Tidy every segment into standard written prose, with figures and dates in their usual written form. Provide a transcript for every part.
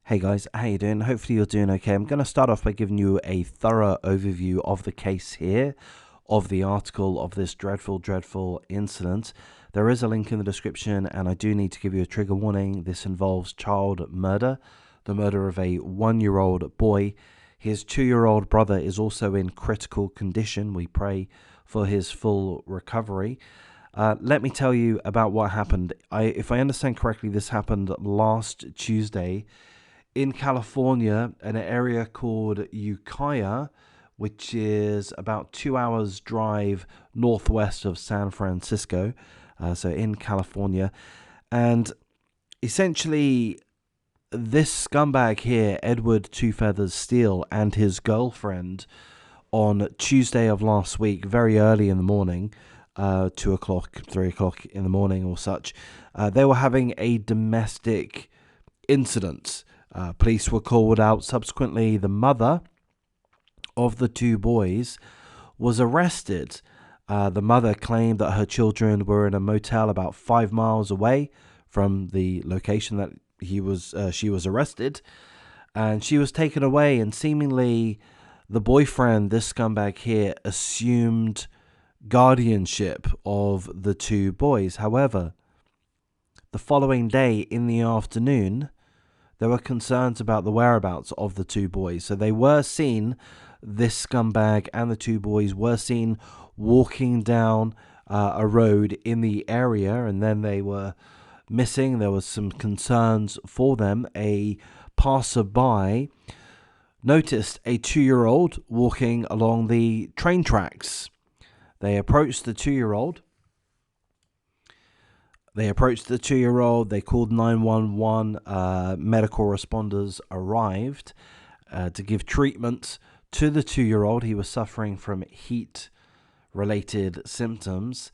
Hey guys, how you doing? Hopefully you're doing okay. I'm going to start off by giving you a thorough overview of the case here, of the article, of this dreadful incident. There is a link in the description, and I do need to give you a trigger warning. This involves child murder, the murder of a 1-year-old boy. His 2-year-old brother is also in critical condition. We pray for his full recovery. Let me tell you about what happened. If I understand correctly, this happened last Tuesday in California, in an area called Ukiah, which is about 2 hours drive northwest of San Francisco, so in California. And essentially, this scumbag here, Edward Two Feathers Steele, and his girlfriend, on Tuesday of last week, very early in the morning, 2 o'clock, 3 o'clock in the morning or such, they were having a domestic incident. Police were called out. Subsequently, the mother of the two boys was arrested. The mother claimed that her children were in a motel about 5 miles away from the location that she was arrested, and she was taken away. And seemingly, the boyfriend, this scumbag here, assumed guardianship of the two boys. However, the following day in the afternoon, there were concerns about the whereabouts of the two boys. So they were seen, this scumbag and the two boys were seen walking down a road in the area, and then they were missing. There was some concerns for them. A passerby noticed a 2-year-old walking along the train tracks. They approached the 2-year-old. They called 911. Medical responders arrived to give treatment to the 2-year-old. He was suffering from heat-related symptoms.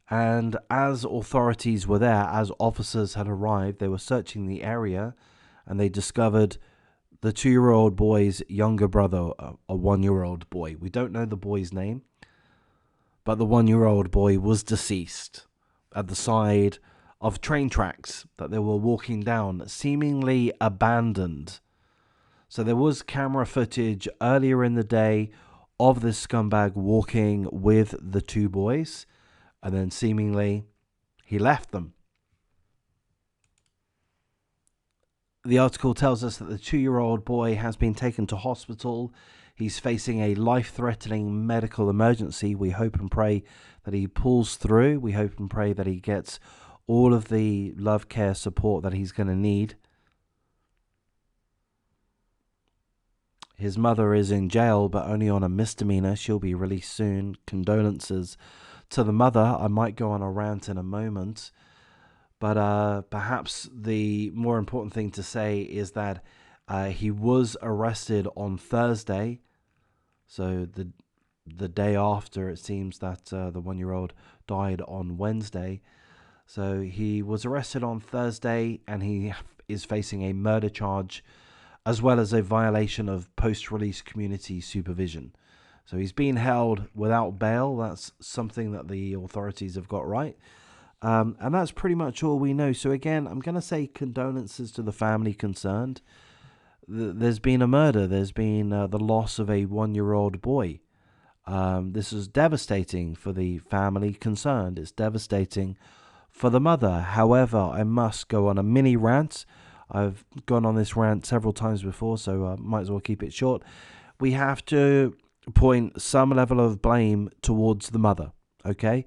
And as authorities were there, as officers had arrived, they were searching the area, and they discovered the 2-year-old boy's younger brother, a 1-year-old boy. We don't know the boy's name, but the 1-year-old boy was deceased at the side of train tracks that they were walking down, seemingly abandoned. So there was camera footage earlier in the day of this scumbag walking with the two boys, and then seemingly he left them. The article tells us that the 2-year-old boy has been taken to hospital. He's facing a life-threatening medical emergency. We hope and pray that he pulls through. We hope and pray that he gets all of the love, care, support that he's going to need. His mother is in jail, but only on a misdemeanor. She'll be released soon. Condolences to the mother. I might go on a rant in a moment, but perhaps the more important thing to say is that he was arrested on Thursday, so the day after. It seems that the 1-year-old died on Wednesday. So he was arrested on Thursday, and he is facing a murder charge as well as a violation of post-release community supervision. So he's being held without bail. That's something that the authorities have got right. And that's pretty much all we know. So again, I'm going to say condolences to the family concerned. There's been a murder. There's been the loss of a 1-year-old boy. This is devastating for the family concerned. It's devastating for the mother. However, I must go on a mini rant. I've gone on this rant several times before, so I might as well keep it short. We have to point some level of blame towards the mother, okay?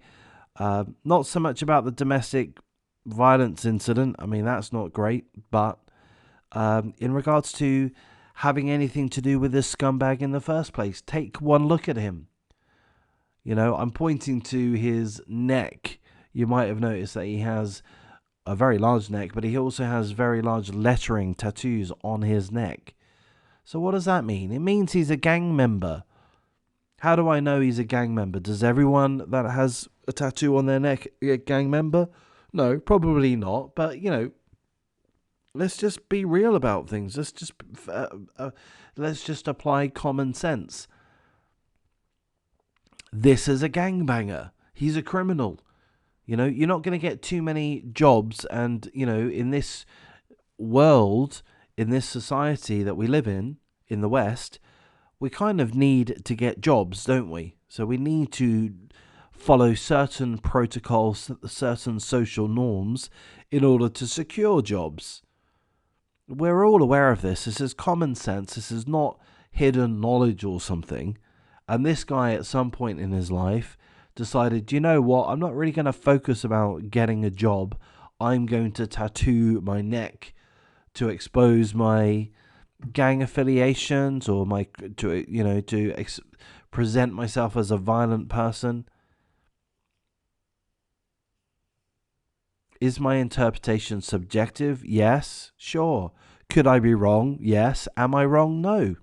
Not so much about the domestic violence incident. I mean, that's not great, but in regards to having anything to do with this scumbag in the first place, take one look at him. You know, I'm pointing to his neck. You might have noticed that he has a very large neck, but he also has very large lettering tattoos on his neck. So what does that mean? It means he's a gang member. How do I know he's a gang member? Does everyone that has a tattoo on their neck be a gang member? No, probably not. But, you know, let's just be real about things. Let's just apply common sense. This is a gangbanger. He's a criminal. You know, you're not going to get too many jobs, and, you know, in this world, in this society that we live in the West, we kind of need to get jobs, don't we? So we need to follow certain protocols, certain social norms in order to secure jobs. We're all aware of this. This is common sense. This is not hidden knowledge or something. And this guy at some point in his life decided, you know what, I'm not really going to focus about getting a job. I'm going to tattoo my neck to expose my gang affiliations or present myself as a violent person. Is my interpretation subjective? Yes, sure. Could I be wrong? Yes. Am I wrong? No.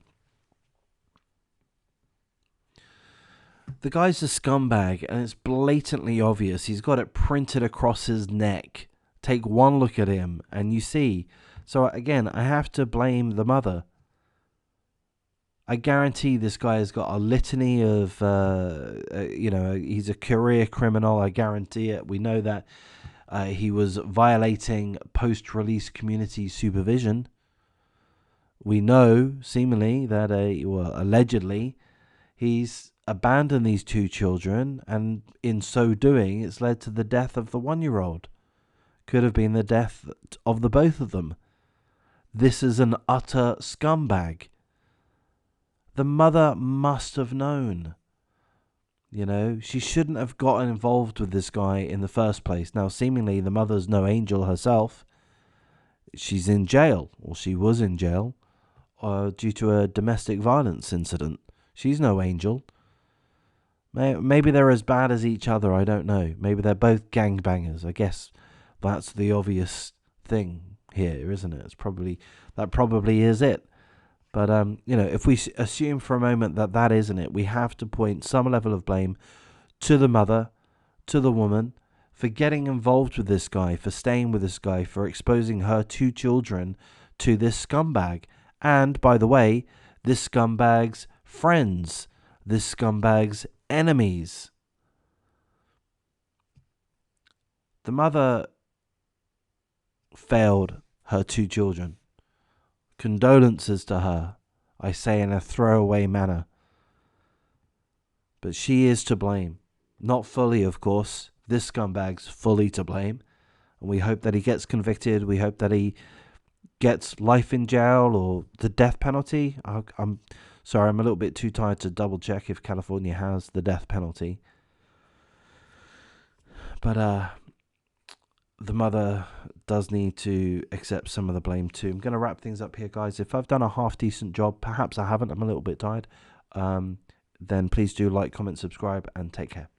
The guy's a scumbag, and it's blatantly obvious. He's got it printed across his neck. Take one look at him, and you see. So again, I have to blame the mother. I guarantee this guy has got a litany of, he's a career criminal. I guarantee it. We know that. He was violating post-release community supervision. We know, seemingly, that allegedly, he's abandoned these two children, and in so doing, it's led to the death of the 1-year-old. Could have been the death of the both of them. This is an utter scumbag. The mother must have known. You know, she shouldn't have gotten involved with this guy in the first place. Now, seemingly, the mother's no angel herself. She's in jail, or she was in jail, due to a domestic violence incident. She's no angel. Maybe they're as bad as each other, I don't know. Maybe they're both gangbangers. I guess that's the obvious thing here, isn't it? That probably is it. But, if we assume for a moment that that isn't it, we have to point some level of blame to the mother, to the woman, for getting involved with this guy, for staying with this guy, for exposing her two children to this scumbag. And, by the way, this scumbag's friends, this scumbag's enemies. The mother failed her two children. Condolences to her, I say in a throwaway manner. But she is to blame. Not fully, of course. This scumbag's fully to blame. And we hope that he gets convicted. We hope that he gets life in jail or the death penalty. I'm sorry, I'm a little bit too tired to double check if California has the death penalty. But the mother does need to accept some of the blame too. I'm going to wrap things up here, guys. If I've done a half decent job, perhaps I haven't, I'm a little bit tired, then please do like, comment, subscribe, and take care.